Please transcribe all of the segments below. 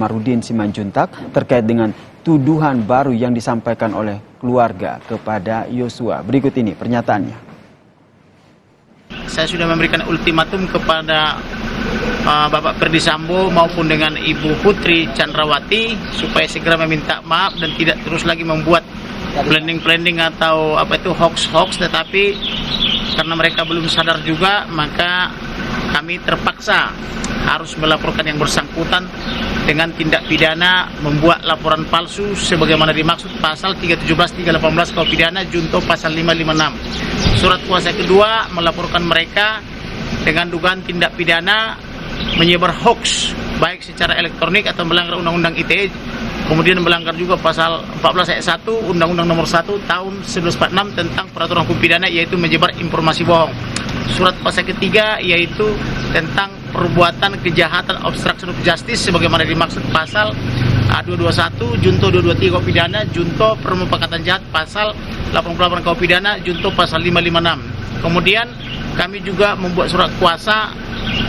Marudin Simanjuntak terkait dengan tuduhan baru yang disampaikan oleh keluarga kepada Yosua. Berikut ini pernyataannya. Saya sudah memberikan ultimatum kepada Bapak Ferdy Sambo maupun dengan Ibu Putri Chandrawati supaya segera meminta maaf dan tidak terus lagi membuat planning atau hoax, tetapi karena mereka belum sadar juga, maka kami terpaksa harus melaporkan yang bersangkutan dengan tindak pidana membuat laporan palsu sebagaimana dimaksud pasal 317, 318 KUH pidana junto pasal 556. Surat kuasa kedua melaporkan mereka dengan dugaan tindak pidana menyebar hoax baik secara elektronik atau melanggar Undang-Undang ITE, kemudian melanggar juga pasal 14 ayat 1 Undang-Undang nomor 1 tahun 1946 tentang peraturan hukum pidana, yaitu menyebar informasi bohong. Surat kuasa ketiga yaitu tentang perbuatan kejahatan obstruction of justice sebagaimana dimaksud pasal 221 junto 223 KUH pidana junto permufakatan jahat pasal 88 KUH pidana junto pasal 556. Kemudian kami juga membuat surat kuasa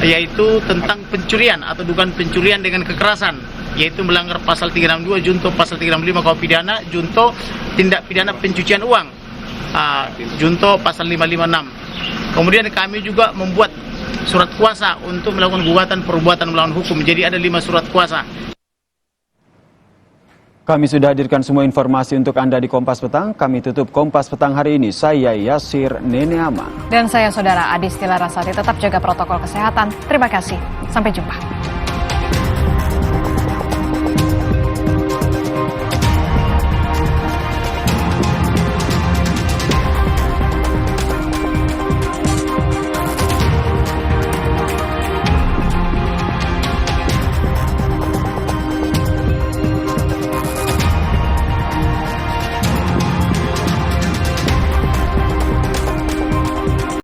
yaitu tentang pencurian atau dugaan pencurian dengan kekerasan, yaitu melanggar pasal 362 junto pasal 365 KUH pidana junto tindak pidana pencucian uang junto pasal 556. Kemudian kami juga membuat surat kuasa untuk melakukan gugatan perbuatan melawan hukum. Jadi ada 5 surat kuasa. Kami sudah hadirkan semua informasi untuk Anda di Kompas Petang. Kami tutup Kompas Petang hari ini. Saya Yasir Neneama. Dan saya Saudara Adi Stilarasati. Tetap jaga protokol kesehatan. Terima kasih. Sampai jumpa.